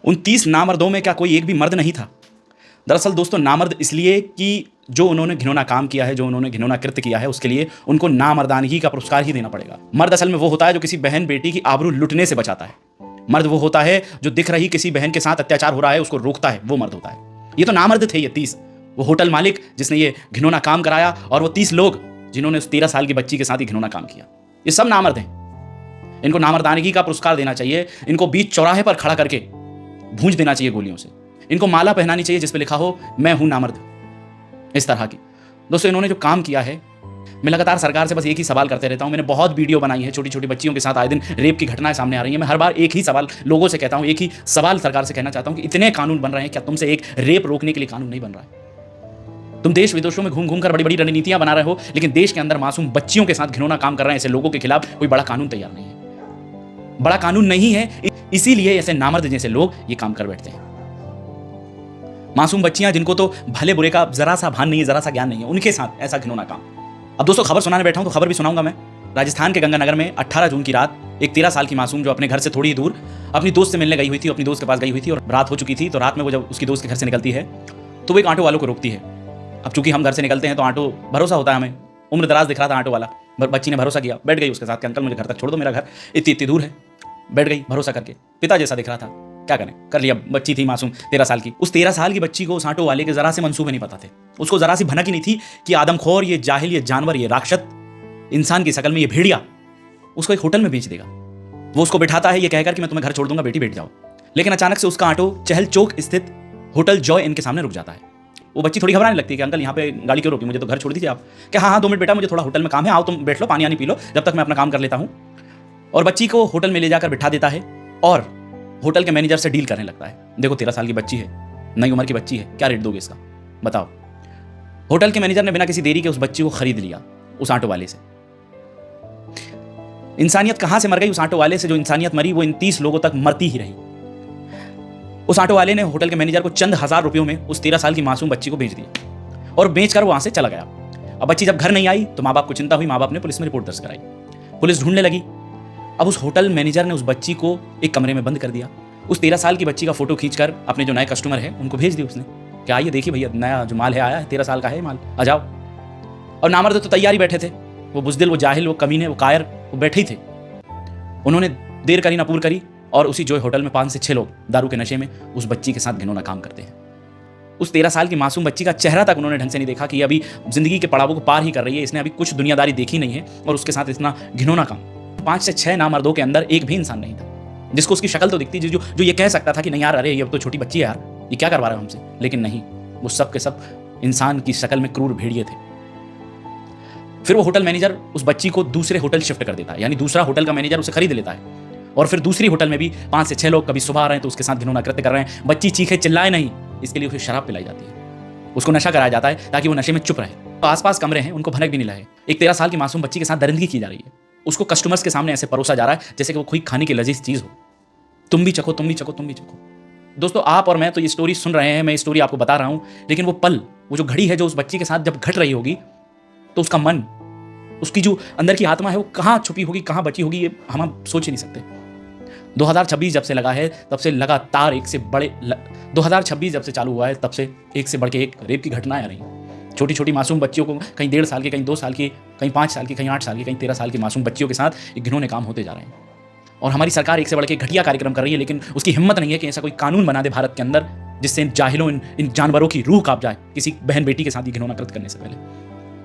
उन 30 नामर्दों में क्या कोई एक भी मर्द नहीं था? दरअसल दोस्तों नामर्द इसलिए कि जो उन्होंने घिनौना काम किया है, जो उन्होंने घिनौना कृत्य किया है, उसके लिए उनको नामर्दानगी का पुरस्कार ही देना पड़ेगा। मर्द असल में वो होता है जो किसी बहन बेटी की आबरू लुटने से बचाता है। मर्द वो होता है जो दिख रही किसी बहन के साथ अत्याचार हो रहा है उसको रोकता है, वो मर्द होता है। ये तो नामर्द थे ये 30। वो होटल मालिक जिसने ये घिनौना काम कराया और वो 30 लोग जिन्होंने उस 13 साल की बच्ची के साथ ही घिनौना काम किया, ये सब नामर्द हैं। इनको नामर्दानगी का पुरस्कार देना चाहिए। इनको बीच चौराहे पर खड़ा करके भूंज देना चाहिए गोलियों से। इनको माला पहनानी चाहिए जिस पे लिखा हो मैं हूं नामर्द, इस तरह की। दोस्तों इन्होंने जो काम किया है, मैं लगातार सरकार से बस एक ही सवाल करते रहता हूं। मैंने बहुत वीडियो बनाई है, छोटी छोटी बच्चियों के साथ आए दिन रेप की घटनाएं सामने आ रही हैं। मैं हर बार एक ही सवाल लोगों से कहता हूं, एक ही सवाल सरकार से कहना चाहता हूं कि इतने कानून बन रहे हैं, क्या तुमसे एक रेप रोकने के लिए कानून नहीं बन रहा है? तुम देश विदेशों में घूम घूम कर बड़ी बड़ी रणनीतियां बना रहे हो, लेकिन देश के अंदर मासूम बच्चियों के साथ घिनौना काम कर रहे हैं ऐसे लोगों के खिलाफ कोई बड़ा कानून तैयार नहीं है। बड़ा कानून नहीं है, इसीलिए ऐसे नामर्द जैसे लोग ये काम कर बैठते हैं। मासूम बच्चियां जिनको तो भले बुरे का जरा सा भान नहीं है, जरा सा ज्ञान नहीं है, उनके साथ ऐसा घिनौना काम। अब दोस्तों खबर सुनाने बैठा हूं तो खबर भी सुनाऊंगा मैं। राजस्थान के गंगानगर में 18 जून की रात एक 13 साल की मासूम जो अपने घर से थोड़ी दूर अपनी दोस्त से मिलने गई हुई थी, अपनी दोस्त के पास गई हुई थी और रात हो चुकी थी। तो रात में वो जब उसकी दोस्त के घर से निकलती है तो वो एक ऑटो वालों को रोकती है। अब चूंकि हम घर से निकलते हैं तो ऑटो भरोसा होता है हमें, उम्र दराज दिख रहा था ऑटो वाला। बच्ची ने भरोसा किया, बैठ गई उसके साथ कि अंकल मुझे घर तक छोड़ दो, मेरा घर इतनी इतनी दूर है। बैठ गई भरोसा करके, पिता जैसा दिख रहा था, क्या करें, कर लिया। बच्ची थी मासूम 13 साल की। उस 13 साल की बच्ची को उस ऑटो वाले के जरा से मंसूबे नहीं पता थे। उसको जरा सी भनक ही नहीं थी कि आदमखोर, ये जाहिल, ये जानवर, ये राक्षस, इंसान की शकल में ये भेड़िया उसको एक होटल में बेच देगा। वो उसको बिठाता है ये कहकर कि मैं तुम्हें घर छोड़ दूंगा, बेटी बैठ जाओ। लेकिन अचानक से उसका ऑटो चहल चौक स्थित होटल जॉय इन के सामने रुक जाता है। वो बच्ची थोड़ी घबराने लगती है कि अंकल यहाँ पे गाड़ी क्यों रोकी, मुझे तो घर छोड़ दीजिए आप। क्या हाँ 2 मिनट बेटा, मुझे थोड़ा होटल में काम है, आओ तुम बैठ लो, पानी आनी पी लो, जब तक मैं अपना काम कर लेता हूँ। और बच्ची को होटल में ले जाकर बिठा देता है और होटल के मैनेजर से डील करने लगता है। देखो 13 साल की बच्ची है, नई उम्र की बच्ची है, क्या रेट दोगे इसका बताओ। होटल के मैनेजर ने बिना किसी देरी के उस बच्ची को खरीद लिया उस ऑटो वाले से। इंसानियत कहां से मर गई उस ऑटो वाले से? जो इंसानियत मरी वो इन 30 लोगों तक मरती ही रही। उस ऑटो वाले ने होटल के मैनेजर को चंद हजार रुपयों में उस 13 साल की मासूम बच्ची को बेच दिया और बेचकर वहां से चला गया। अब बच्ची जब घर नहीं आई तो माँ बाप को चिंता हुई, माँ बाप ने पुलिस में रिपोर्ट दर्ज कराई। पुलिस ढूंढने लगी। अब उस होटल मैनेजर ने उस बच्ची को एक कमरे में बंद कर दिया। उस 13 साल की बच्ची का फोटो खींचकर अपने जो नए कस्टमर है उनको भेज दिया उसने, क्या आइए देखिए भैया नया जो माल है आया है, 13 साल का है माल, आ जाओ। और नामर्द तो तैयार ही बैठे थे, वो बुजदिल, वो जाहिल, वो कमीने, वो कायर, वो बैठे ही थे। उन्होंने देर करी ना पूर करी और उसी जो होटल में 5 से 6 लोग दारू के नशे में उस बच्ची के साथ घिनौना काम करते हैं। उस 13 साल की मासूम बच्ची का चेहरा तक उन्होंने ढंग से नहीं देखा कि अभी जिंदगी के पड़ावों को पार ही कर रही है, इसने अभी कुछ दुनियादारी देखी नहीं है और उसके साथ इतना घिनौना काम। 5 से 6 नामर्दों के अंदर एक भी इंसान नहीं था जिसको उसकी शक्ल तो दिखती, जो ये कह सकता था कि नहीं यार, अरे ये तो छोटी बच्ची है यार, ये क्या करवा रहा है हमसे। लेकिन नहीं, वो सब के सब इंसान की शक्ल में क्रूर भेड़िए थे। फिर वो होटल मैनेजर उस बच्ची को दूसरे होटल शिफ्ट कर देता है, यानी दूसरा होटल का मैनेजर उसे खरीद लेता है और फिर दूसरी होटल में भी 5 से 6 लोग कभी सुबह आ रहे हैं तो उसके साथ घिनौना कृत्य कर रहे हैं। बच्ची चीखे चिल्लाए नहीं, इसके लिए उसे शराब पिलाई जाती है, उसको नशा कराया जाता है ताकि वो नशे में चुप रहे। तो आसपास कमरे हैं, उनको भनक भी नहीं लगे। एक 13 साल की मासूम बच्ची के साथ दरिंदगी की जा रही है, उसको कस्टमर्स के सामने ऐसे परोसा जा रहा है जैसे कि वो कोई खाने की लजीज चीज हो। तुम भी चखो, तुम भी चखो, तुम भी चखो। दोस्तों आप और मैं तो ये स्टोरी सुन रहे हैं, मैं ये स्टोरी आपको बता रहा हूं, लेकिन वो पल, वो जो घड़ी है जो उस बच्ची के साथ जब घट रही होगी तो उसका मन, उसकी जो अंदर की आत्मा है वो कहाँ छुपी होगी, कहाँ बची होगी, ये हम सोच ही नहीं सकते। 2026 जब से लगा है तब से लगातार 2026 जब से चालू हुआ है तब से एक से बढ़ के एक रेप की घटनाएं आ रही हैं। छोटी छोटी मासूम बच्चियों को, कहीं 1.5 साल की, कहीं 2 साल की, कहीं 5 साल की, कहीं 8 साल की, कहीं 13 साल की मासूम बच्चियों के साथ एक घिनौने काम होते जा रहे हैं। और हमारी सरकार एक से बढ़ के घटिया कार्यक्रम कर रही है, लेकिन उसकी हिम्मत नहीं है कि ऐसा कोई कानून बना दे भारत के अंदर जिससे इन जाहिलों, इन जानवरों की रूह कांप जाए किसी बहन बेटी के साथ ही घिनौना कृत्य करने से पहले।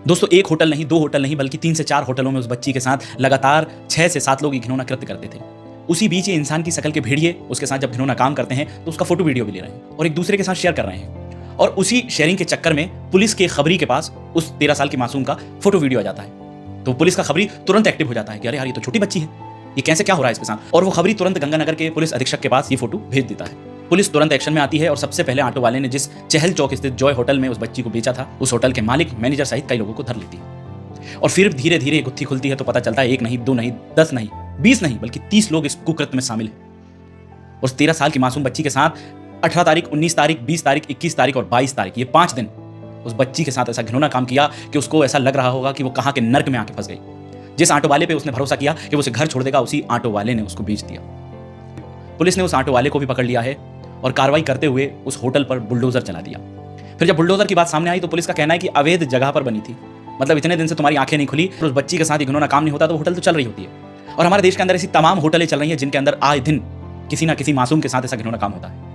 दोस्तों एक होटल नहीं, 2 होटल नहीं, बल्कि 3 से 4 होटलों में उस बच्ची के साथ लगातार 6 से 7 लोग घिनौना कृत्य करते थे। उसी बीच ये इंसान की शक्ल के भेड़िए उसके साथ जब घिनौना काम करते हैं तो उसका फोटो वीडियो भी ले रहे हैं और एक दूसरे के साथ शेयर कर रहे हैं। और उसी शेयरिंग के चक्कर में पुलिस के खबरी के पास उस 13 साल की मासूम का फोटो वीडियो आ जाता है। तो पुलिस का खबरी तुरंत एक्टिव हो जाता है कि अरे यार ये तो छोटी बच्ची है, ये कैसे क्या हो रहा है इसके साथ। और वो खबरी तुरंत गंगानगर के पुलिस अधीक्षक के पास ये फोटो भेज देता है। पुलिस तुरंत एक्शन में आती है और सबसे पहले ऑटो वाले ने जिस चहल चौक स्थित जॉय होटल में उस बच्ची को बेचा था, उस होटल के मालिक, मैनेजर सहित कई लोगों को धर लेती है। और फिर धीरे धीरे गुत्थी खुलती है तो पता चलता है 1 नहीं, 2 नहीं, 10 नहीं, 20 नहीं, बल्कि 30 लोग इस कुकृत्य में शामिल हैं। उस 13 साल की मासूम बच्ची के साथ 18 तारीख, 19 तारीख, 20 तारीख, 21 तारीख और 22 तारीख, ये 5 दिन उस बच्ची के साथ ऐसा घिनौना काम किया कि उसको ऐसा लग रहा होगा कि वो कहाँ के नर्क में आके फंस गई। जिस ऑटो वाले पे उसने भरोसा किया कि वो उसे घर छोड़ देगा, उसी ऑटो वाले ने उसको बेच दिया। पुलिस ने उस ऑटो वाले को भी पकड़ लिया है और कार्रवाई करते हुए उस होटल पर बुलडोजर चला दिया। फिर जब बुलडोजर की बात सामने आई तो पुलिस का कहना है कि अवैध जगह पर बनी थी, मतलब इतने दिन से तुम्हारी आंखें नहीं खुली, उस बच्ची के साथ एक घिनौना काम नहीं होता तो होटल तो चल रही होती है। और हमारे देश के अंदर ऐसी तमाम होटलें चल रही हैं जिनके अंदर आए दिन किसी ना किसी मासूम के साथ ऐसा घिनौना काम होता है।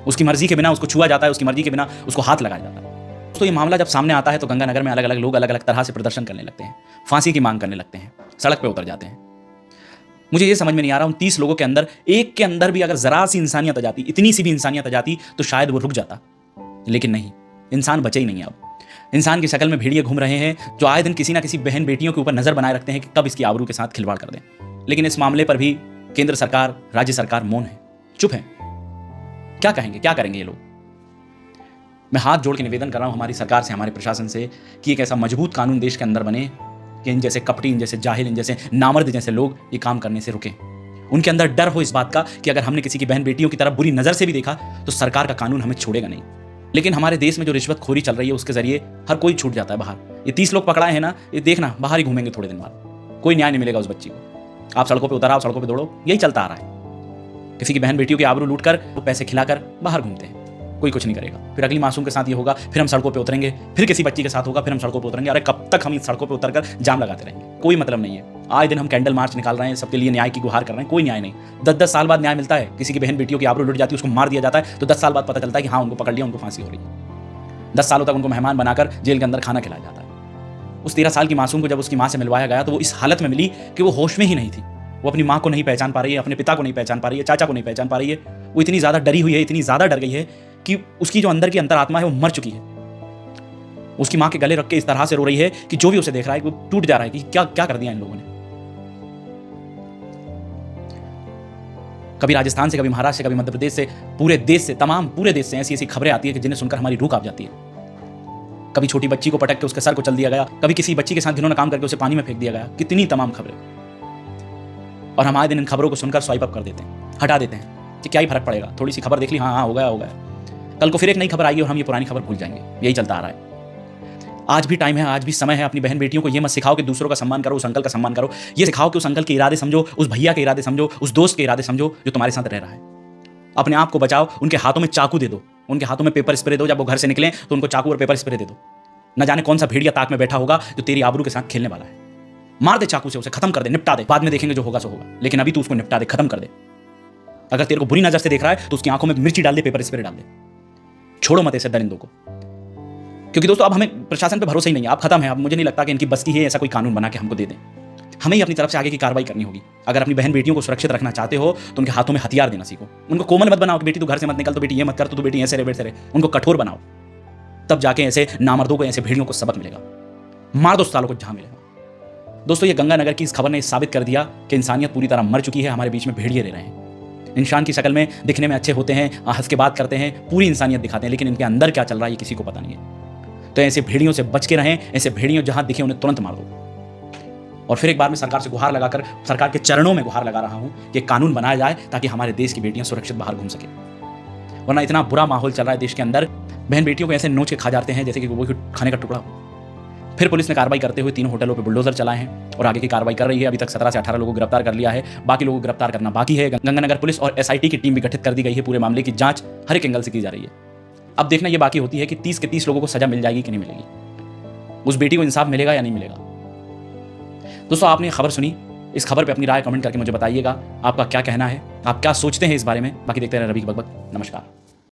उसकी मर्जी के बिना उसको छुआ जाता है, उसकी मर्जी के बिना उसको हाथ लगाया जाता है। तो ये मामला जब सामने आता है तो गंगानगर में अलग अलग लोग अलग अलग तरह से प्रदर्शन करने लगते हैं, फांसी की मांग करने लगते हैं, सड़क पर उतर जाते हैं। मुझे ये समझ में नहीं आ रहा उन 30 लोगों के अंदर एक के अंदर भी अगर जरा सी इंसानियत आ जाती, इतनी सी भी इंसानियत आ जाती तो शायद वो रुक जाता, लेकिन नहीं, इंसान बचे ही नहीं। अब इंसान की शक्ल में भेड़िए घूम रहे हैं जो आए दिन किसी ना किसी बहन बेटियों के ऊपर नजर बनाए रखते हैं कि कब इसकी आबरू के साथ खिलवाड़ कर दें। लेकिन इस मामले पर भी केंद्र सरकार, राज्य सरकार मौन है, चुप है। क्या कहेंगे, क्या करेंगे ये लोग? मैं हाथ जोड़ के निवेदन कर रहा हूं हमारी सरकार से, हमारे प्रशासन से कि एक ऐसा मजबूत कानून देश के अंदर बने कि इन जैसे कपटी, इन जैसे जाहिल, इन जैसे नामर्द जैसे लोग ये काम करने से रुकें। उनके अंदर डर हो इस बात का कि अगर हमने किसी की बहन बेटियों की तरफ बुरी नजर से भी देखा तो सरकार का कानून हमें छोड़ेगा नहीं। लेकिन हमारे देश में जो रिश्वतखोरी चल रही है उसके जरिए हर कोई छूट जाता है बाहर। ये 30 लोग पकड़ाए हैं ना, ये देखना बाहर ही घूमेंगे थोड़े दिन बाद, कोई न्याय नहीं मिलेगा उस बच्ची को। आप सड़कों पे उतर आओ, सड़कों पे दौड़ो, यही चलता आ रहा है। किसी की बहन बेटियों की आबरू लूट कर, वो पैसे खिलाकर बाहर घूमते हैं, कोई कुछ नहीं करेगा। फिर अगली मासूम के साथ ये होगा, फिर हम सड़कों पे उतरेंगे, फिर किसी बच्ची के साथ होगा, फिर हम सड़कों पे उतरेंगे। अरे कब तक हम इस सड़कों पे उतरकर जाम लगाते रहेंगे? कोई मतलब नहीं है। आए दिन हम कैंडल मार्च निकाल रहे हैं, सबके लिए न्याय की गुहार कर रहे हैं, कोई न्याय नहीं। 10-10 साल बाद न्याय मिलता है। किसी की बहन बेटियों की आबरू लुट जाती है, उसको मार दिया जाता है, तो 10 साल बाद पता चलता है कि हाँ उनको पकड़ लिया, उनको फांसी हो रही है। 10 सालों तक उनको मेहमान बनाकर जेल के अंदर खाना खिलाया जाता है। उस 13 साल की मासूम को जब उसकी माँ से मिलवाया गया तो वो इस हालत में मिली कि वो होश में ही नहीं थी। वो अपनी माँ को नहीं पहचान पा रही है, अपने पिता को नहीं पहचान पा रही है, चाचा को नहीं पहचान पा रही है। वो इतनी ज़्यादा डरी हुई है, इतनी ज़्यादा डर गई है कि उसकी जो अंदर की अंतरात्मा है वो मर चुकी है। उसकी माँ के गले रख के इस तरह से रो रही है कि जो भी उसे देख रहा है वो टूट जा रहा है कि क्या क्या कर दिया इन लोगों ने। कभी राजस्थान से, कभी महाराष्ट्र से, कभी मध्य प्रदेश से, पूरे देश से, तमाम पूरे देश से ऐसी ऐसी खबरें आती है कि जिन्हें सुनकर हमारी रूह कांप जाती है। कभी छोटी बच्ची को पटक के उसके सर को चल दिया गया, कभी किसी बच्ची के साथ घिनौना काम करके उसे पानी में फेंक दिया गया। कितनी तमाम खबरें। और हम आए दिन इन खबरों को सुनकर स्वाइप अप कर देते हैं, हटा देते हैं कि क्या ही फर्क पड़ेगा, थोड़ी सी खबर देख ली, हाँ हाँ हो गया हो गया। कल को फिर एक नई खबर आएगी और हम ये पुरानी खबर भूल जाएंगे। यही चलता आ रहा है। आज भी टाइम है, आज भी समय है। अपनी बहन बेटियों को ये मत सिखाओ कि दूसरों का सम्मान करो, उस अंकल का सम्मान करो। ये सिखाओ कि उस अंकल के इरादे समझो, उस भैया के इरादे समझो, उस दोस्त के इरादे समझो जो तुम्हारे साथ रह रहा है। अपने आप को बचाओ। उनके हाथों में चाकू दे दो, उनके हाथों में पेपर स्प्रे दो। जब वो घर से निकले तो उनको चाकू और पेपर स्प्रे दे दो। न जाने कौन सा भेड़िया ताक में बैठा होगा जो तेरी आबरू के साथ खेलने वाला है। मार दे चाकू से, उसे खत्म कर दे, निपटा दे। बाद में देखेंगे जो होगा सो होगा, लेकिन अभी तू उसको निपटा दे, खत्म कर दे। अगर तेरे को बुरी नजर से देख रहा है तो उसकी आंखों में मिर्ची डाल दे, पेपर स्प्रे डाल दे। छोड़ो मत ऐसे दरिंदों को। क्योंकि दोस्तों अब हमें प्रशासन पे भरोसा ही नहीं है। अब खत्म है। अब मुझे नहीं लगता कि इनकी बस की है ऐसा कोई कानून बना के हमको दे दें। हमें ही अपनी तरफ से आगे की कार्रवाई करनी होगी। अगर अपनी बहन बेटियों को सुरक्षित रखना चाहते हो तो उनके हाथों में हथियार देना सीखो। उनको कोमल मत बनाओ कि बेटी तू घर से मत निकल, तो बेटी ये मत कर, तो बेटी ऐसे रहे, वैसे रहे। उनको कठोर बनाओ, तब जाके ऐसे नामर्दों को, ऐसे भेड़ियों को सबक मिलेगा। मार दो सालों को जहां मिलेगा। दोस्तों ये गंगानगर की इस खबर ने साबित कर दिया कि इंसानियत पूरी तरह मर चुकी है। हमारे बीच में भेड़िए रह रहे हैं। इंसान की शक्ल में दिखने में अच्छे होते हैं, हंस के बात करते हैं, पूरी इंसानियत दिखाते हैं, लेकिन इनके अंदर क्या चल रहा है ये किसी को पता नहीं है। तो ऐसे भेड़ियों से बच के रहें। ऐसे भेड़ियों जहां दिखे उन्हें तुरंत मार दो। और फिर एक बार मैं सरकार से गुहार लगाकर, सरकार के चरणों में गुहार लगा रहा हूं कि कानून बनाया जाए ताकि हमारे देश की बेटियां सुरक्षित बाहर घूम सके। वरना इतना बुरा माहौल चल रहा है देश के अंदर, बहन बेटियों को ऐसे नोच के खा जाते हैं जैसे कि वो खाने का टुकड़ा हो। फिर पुलिस ने कार्रवाई करते हुए 3 होटलों पर बुलडोजर चलाए हैं और आगे की कार्रवाई कर रही है। अभी तक 17 से 18 लोगों को गिरफ्तार कर लिया है, बाकी लोगों को गिरफ्तार करना बाकी है। गंगानगर पुलिस और SIT की टीम भी गठित कर दी गई है। पूरे मामले की जांच हर एक एंगल से की जा रही है। अब देखना ये बाकी होती है कि 30 के 30 लोगों को सजा मिल जाएगी कि नहीं मिलेगी, उस बेटी को इंसाफ मिलेगा या नहीं मिलेगा। दोस्तों आपने ये खबर सुनी, इस खबर पे अपनी राय कमेंट करके मुझे बताइएगा। आपका क्या कहना है, आप क्या सोचते हैं इस बारे में। बाकी देखते रहे रवि की बकबक। नमस्कार।